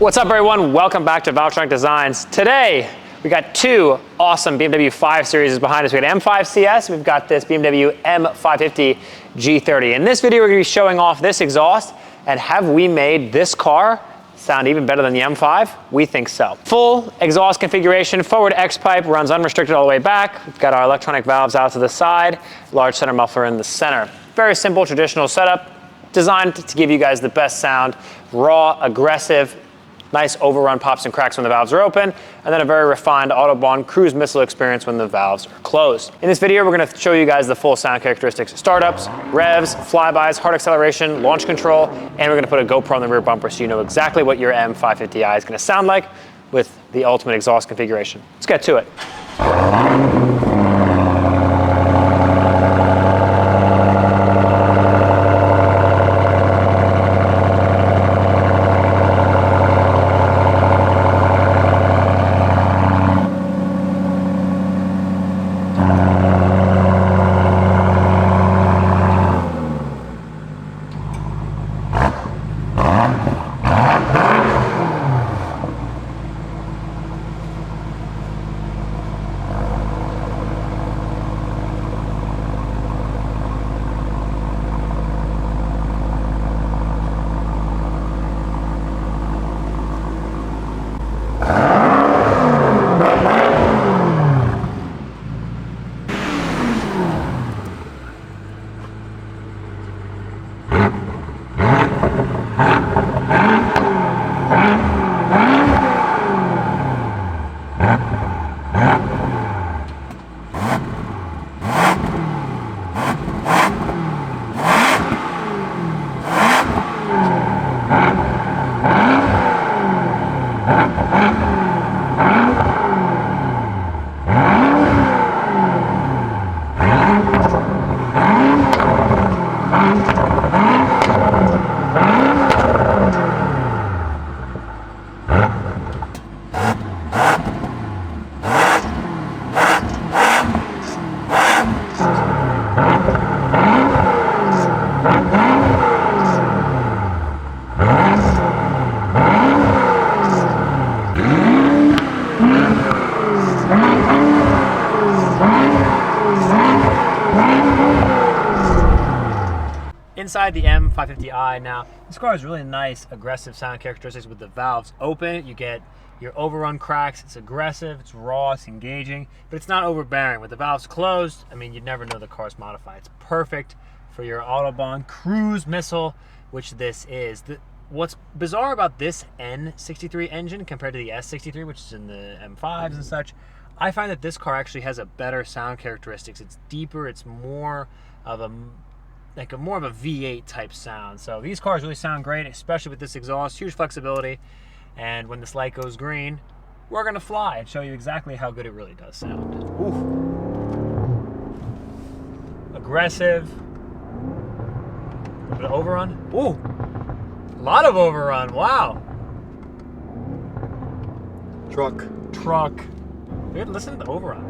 What's up, everyone? Welcome back to Valvetronic Designs. Today, we got two awesome BMW 5 Series behind us. We got M5 CS, we've got this BMW M550 G30. In this video, we're gonna be showing off this exhaust, and have we made this car sound even better than the M5? We think so. Full exhaust configuration, forward X pipe, runs unrestricted all the way back. We've got our electronic valves out to the side, large center muffler in the center. Very simple, traditional setup, designed to give you guys the best sound, raw, aggressive, nice overrun pops and cracks when the valves are open, and then a very refined Autobahn cruise missile experience when the valves are closed. In this video, we're gonna show you guys the full sound characteristics: startups, revs, flybys, hard acceleration, launch control, and we're gonna put a GoPro on the rear bumper so you know exactly what your M550i is gonna sound like with the ultimate exhaust configuration. Let's get to it. Inside the M550i now, this car has really nice aggressive sound characteristics with the valves open. You get your overrun cracks. It's aggressive, it's raw, it's engaging, but it's not overbearing. With the valves closed, I mean, you'd never know the car's modified. It's perfect for your Autobahn cruise missile, which this is. What's bizarre about this N63 engine compared to the S63, which is in the M5s and such, I find that this car actually has a better sound characteristics. It's deeper, it's more of a more of a V8 type sound. So these cars really sound great, especially with this exhaust, huge flexibility. And when this light goes green, we're gonna fly and show you exactly how good it really does sound. Ooh. Aggressive. A little bit of overrun. Ooh, a lot of overrun, wow. Truck. Dude, listen to the overrun.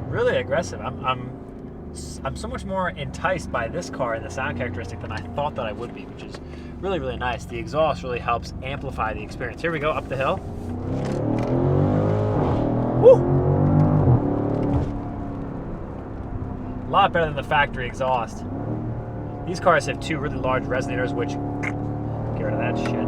Really aggressive. I'm so much more enticed by this car and the sound characteristic than I thought that I would be, which is really, really nice. The exhaust really helps amplify the experience. Here we go, up the hill. Woo! A lot better than the factory exhaust. These cars have two really large resonators, which get rid of that shit.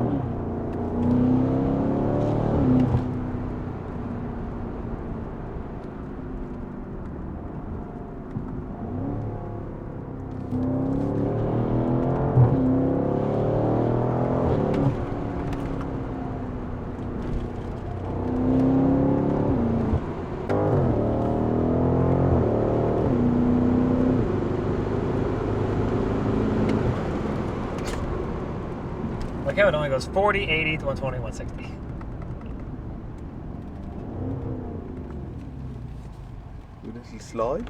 Look how it only goes 40, 80 to 120, 160. Do a little slide.